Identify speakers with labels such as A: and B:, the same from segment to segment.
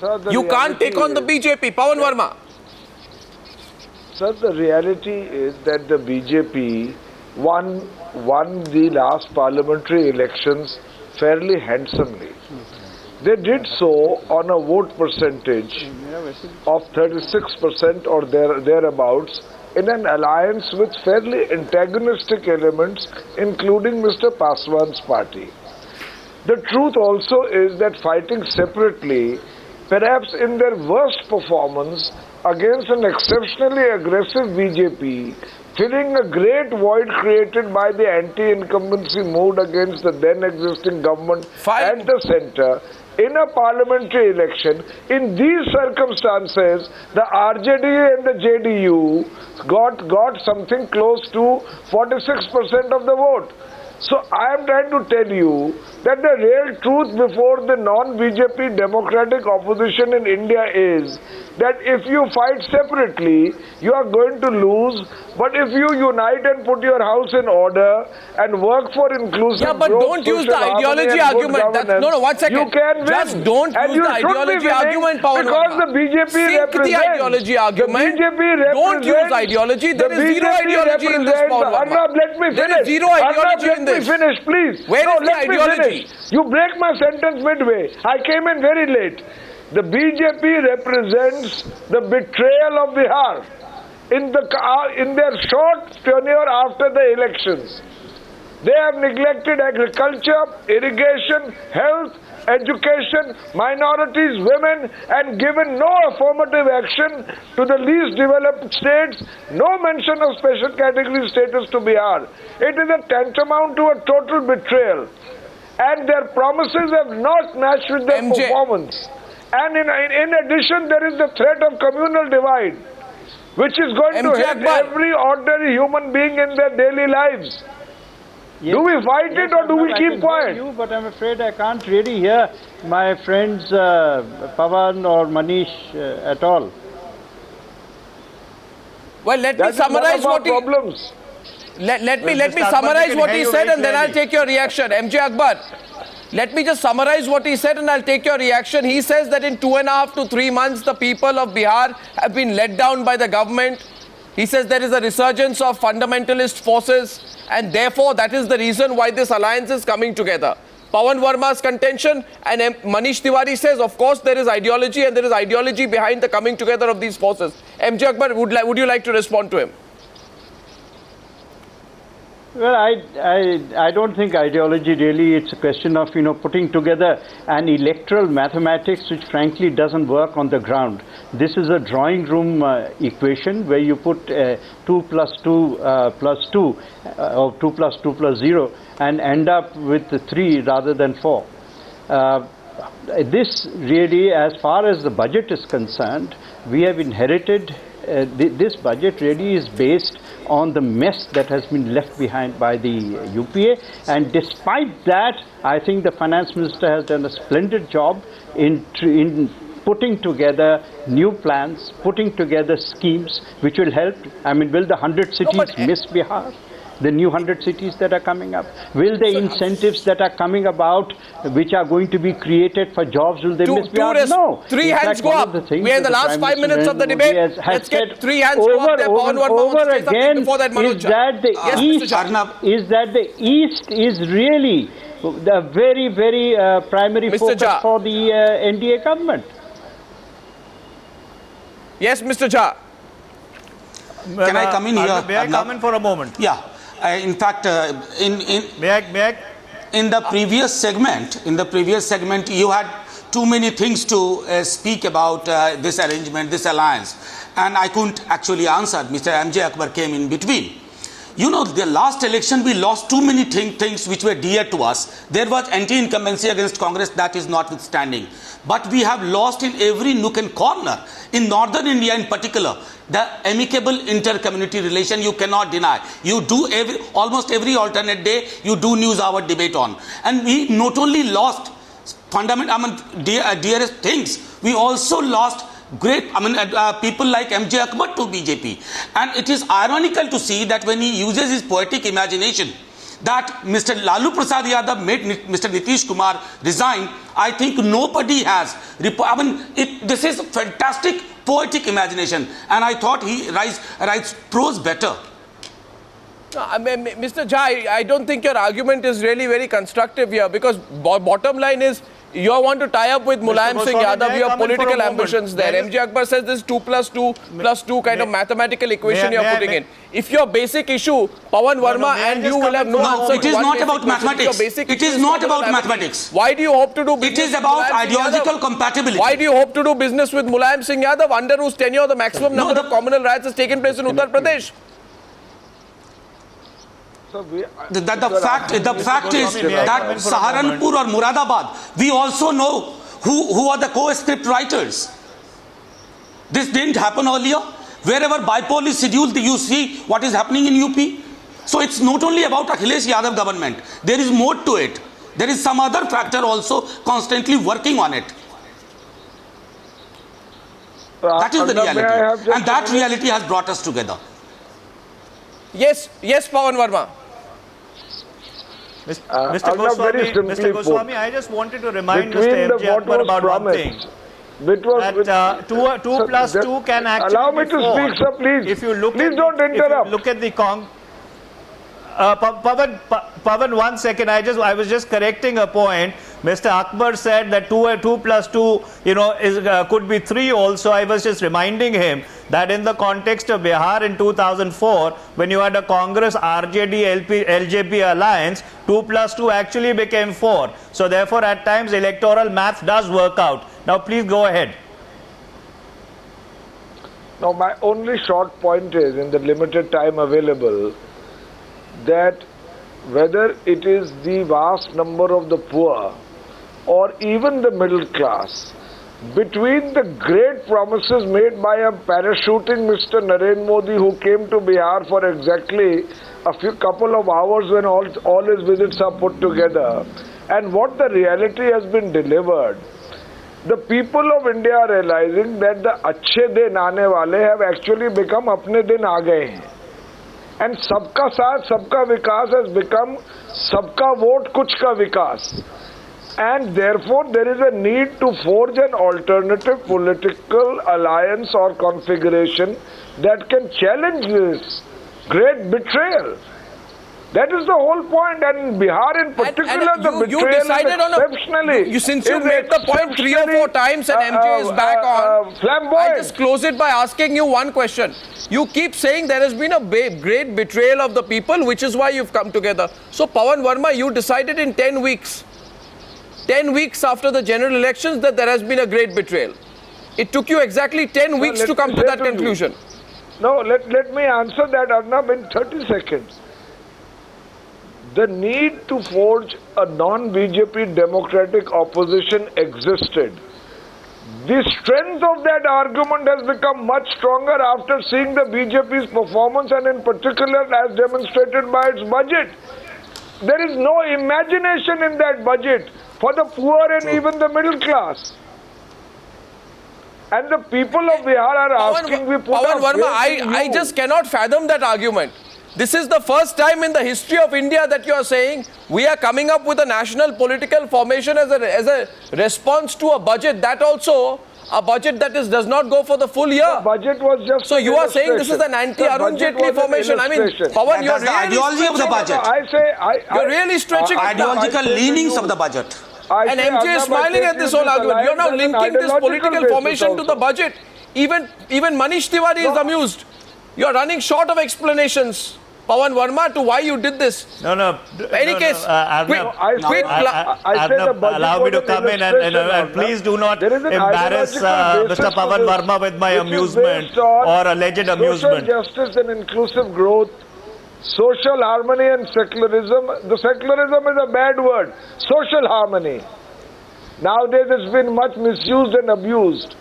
A: Sir,
B: You can't take on the BJP. Pawan Verma.
A: Sir, the reality is that the BJP won the last parliamentary elections fairly handsomely. They did so on a vote percentage of 36% or thereabouts in an alliance with fairly antagonistic elements, including Mr. Paswan's party. The truth also is that fighting separately, perhaps in their worst performance against an exceptionally aggressive BJP, filling a great void created by the anti-incumbency mood against the then existing government at the centre, in a parliamentary election, in these circumstances, the RJD and the JDU got something close to 46% of the vote. So I am trying to tell you that the real truth before the non-BJP democratic opposition in India is that if you fight separately, you are going to lose. But if you unite and put your house in order and work for inclusive
B: but
A: growth,
B: don't use the ideology argument. No, 1 second.
A: You can win.
B: Just don't use the ideology argument, Pawan
A: because the BJP represents
B: the ideology argument.
A: The BJP
B: don't use ideology. There is zero ideology in this, Pawan
A: Arnab, let me finish.
B: There is zero ideology in this.
A: Let me finish, please.
B: Where is the ideology?
A: You break my sentence midway. I came in very late. The BJP represents the betrayal of Bihar in their short tenure after the elections. They have neglected agriculture, irrigation, health, education, minorities, women, and given no affirmative action to the least developed states, no mention of special category status to Bihar. It is a tantamount to a total betrayal. And their promises have not matched with their performance. And in addition, there is the threat of communal divide, which is going to hit every ordinary human being in their daily lives. Yes, do we fight it or do we keep quiet?
C: But I'm afraid I can't really hear my friends Pawan or Manish at all.
B: Well, let me summarize what let me summarize what he said and then I'll take your reaction. MJ Akbar, let me just summarize what he said and I'll take your reaction. He says that in 2.5 to 3 months, the people of Bihar have been let down by the government. He says there is a resurgence of fundamentalist forces and therefore that is the reason why this alliance is coming together. Pawan Verma's contention and Manish Tiwari says, of course, there is ideology and there is ideology behind the coming together of these forces. MJ Akbar, would you like to respond to him?
C: Well, I don't think ideology really, it's a question of, putting together an electoral mathematics which frankly doesn't work on the ground. This is a drawing room equation where you put 2 plus 2 plus 2 or 2 plus 2 plus 0 and end up with 3 rather than 4. This really, as far as the budget is concerned, we have inherited this budget really is based on the mess that has been left behind by the UPA, and despite that, I think the finance minister has done a splendid job in putting together new plans, putting together schemes which will help. I mean, will the 100 cities miss Bihar? The new 100 cities that are coming up? Will the incentives that are coming about, which are going to be created for jobs, will they miss Bihar? No.
B: 3 hands go up. We are in the last 5 minutes of the debate. Let's get 3 hands go up there.
C: Over again is that the East is really the very, very primary focus for the NDA government.
B: Yes, Mr. Jha.
D: Can I come in here?
E: May I come in for a moment?
D: Yeah. In fact, in the previous segment, you had too many things to speak about this arrangement, this alliance, and I couldn't actually answer. Mr. MJ Akbar came in between. The last election we lost too many things which were dear to us. There was anti-incumbency against Congress, that is notwithstanding. But we have lost in every nook and corner. In northern India in particular, the amicable inter-community relation you cannot deny. You do almost every alternate day, you do news hour debate on. And we not only lost dearest things, we also lost great, people like MJ Akbar to BJP. And it is ironical to see that when he uses his poetic imagination, that Mr. Lalu Prasad Yadav made Mr. Nitish Kumar resign, I think nobody has. This is fantastic poetic imagination, and I thought he writes prose better.
B: Mr. Jha, I don't think your argument is really very constructive here, because bottom line is you want to tie up with Mulayam Singh Yadav, your political ambitions there. MJ Akbar says this 2 plus 2 plus 2 kind of mathematical equation you're putting in. If your basic issue, Pawan Verma and you will have no answer.
D: It is not about mathematics. It is not about mathematics.
B: Why do you hope to do business?
D: It is about ideological compatibility.
B: Why do you hope to do business with Mulayam Singh Yadav, under whose tenure the maximum number of communal riots has taken place in Uttar Pradesh?
D: The fact is that Saharanpur or Muradabad, we also know who are the co-script writers. This didn't happen earlier. Wherever bypoll is scheduled, you see what is happening in UP. So it's not only about Akhilesh Yadav government. There is more to it. There is some other factor also constantly working on it. That is the reality. And that reality has brought us together.
B: Yes, Pawan Verma.
E: Mr. Goswami, I just wanted to remind Mr. MJ Akbar about one thing. That 2 plus 2 can actually
A: allow me to speak, sir, please.
E: If you look
A: please don't interrupt.
E: If you look at the Pavan, 1 second. I was just correcting a point. Mr. Akbar said that 2 plus 2, could be 3 also. I was just reminding him that in the context of Bihar in 2004, when you had a Congress RJD LJP alliance, 2 plus 2 actually became 4. So therefore, at times electoral math does work out. Now, please go ahead.
A: Now, my only short point is, in the limited time available, that whether it is the vast number of the poor or even the middle class, between the great promises made by a parachuting Mr. Narayan Modi, who came to Bihar for exactly a couple of hours when all his visits are put together, and what the reality has been delivered, the people of India are realizing that the achhe din aane wale have actually become apne din aa gaye hain. And sabka saath, sabka vikas has become sabka vote, kuch ka vikas. And therefore, there is a need to forge an alternative political alliance or configuration that can challenge this great betrayal. That is the whole point. And in Bihar in particular, the betrayal is exceptionally.
B: Since you made the point 3 or 4 times and MJ is back on, I just close it by asking you one question. You keep saying there has been a great betrayal of the people, which is why you've come together. So, Pawan Verma, you decided in 10 weeks. 10 weeks after the general elections that there has been a great betrayal. It took you exactly 10 weeks to come to that conclusion.
A: No, let me answer that, Arnab, in 30 seconds. The need to forge a non-BJP democratic opposition existed. The strength of that argument has become much stronger after seeing the BJP's performance, and in particular as demonstrated by its budget. There is no imagination in that budget for the poor and even the middle class. And the people of Bihar are asking,
B: Pawan Verma, I just cannot fathom that argument. This is the first time in the history of India that you are saying we are coming up with a national political formation as a response to a budget, that also a budget that does not go for the full year.
A: The budget was just
B: so you are saying this is an anti-Arun Jaitley formation. I mean, Pawan, you're
D: the ideology of the budget.
B: You're really stretching
D: ideological leanings of the budget.
B: And MJ is smiling at this whole argument. You're now linking this political formation to the budget. Even Manish Tiwari is amused. You're running short of explanations, Pawan Verma, to why you did this.
E: No.
B: Any case,
E: allow me to come in and please do not embarrass Mr. Pawan Verma with my amusement or alleged amusement.
A: Social justice and inclusive growth, social harmony and secularism. The secularism is a bad word. Social harmony. Nowadays it's been much misused and abused.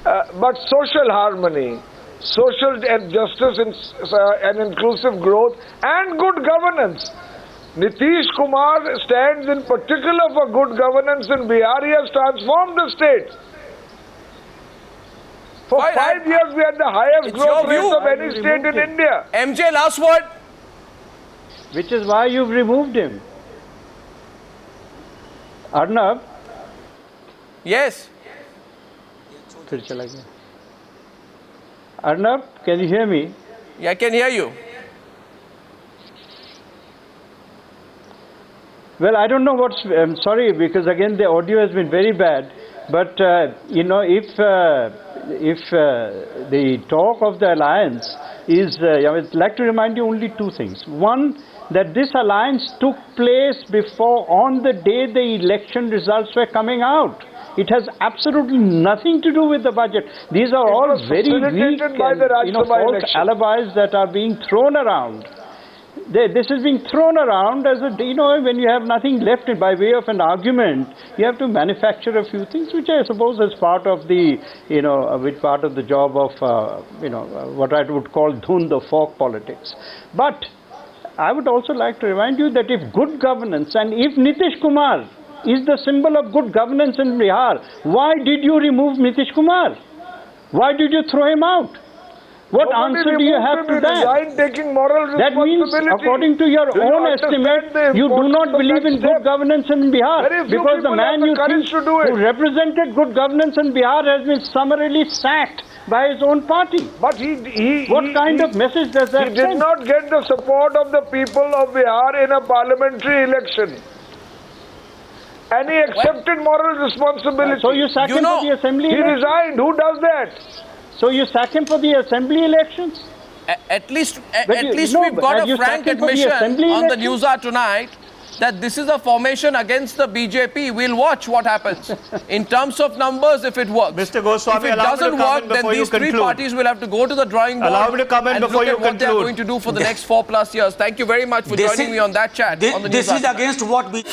A: But social harmony, social justice and inclusive growth and good governance. Nitish Kumar stands in particular for good governance in Bihar. He has transformed the state. For 5 years we had the highest growth rate of any state in India.
B: MJ, last word.
C: which is why you've removed him. Arnab?
B: Yes.
C: फिर चला गया. Arnab, can you hear me?
B: Yeah, I can hear you.
C: Well, I don't know what's. I'm sorry, because again the audio has been very bad. But you know, if the talk of the alliance is, I would like to remind you only two things. One, that this alliance took place before, on the day the election results were coming out. It has absolutely nothing to do with the budget. These are all very weak and, false alibis that are being thrown around. This is being thrown around as a, when you have nothing left by way of an argument, you have to manufacture a few things, which I suppose is part of the, part of the job of, what I would call dhund of folk politics. But I would also like to remind you that if good governance, and if Nitish Kumar is the symbol of good governance in Bihar, why did you remove Nitish Kumar? Why did you throw him out? What answer do you have to that? That means, according to your own estimate, you do not believe in good governance in Bihar, because the man you think who represented good governance in Bihar has been summarily sacked by his own party.
A: But
C: what kind of message does that send?
A: He did not get the support of the people of Bihar in a parliamentary election. And he accepted moral responsibility.
C: So you sack him for the assembly elections?
A: He resigned. Who does that?
C: So you sack him for the assembly elections?
B: At least we've got a frank admission on the Newshour tonight that this is a formation against the BJP. We'll watch what happens. In terms of numbers, if it works.
E: Mr. Goswami,
B: if it doesn't work, then these three parties will have to go to the drawing board
E: and look at what they are
B: going to do for the next 4+ years. Thank you very much for joining me on that chat. On the
D: this is against what we...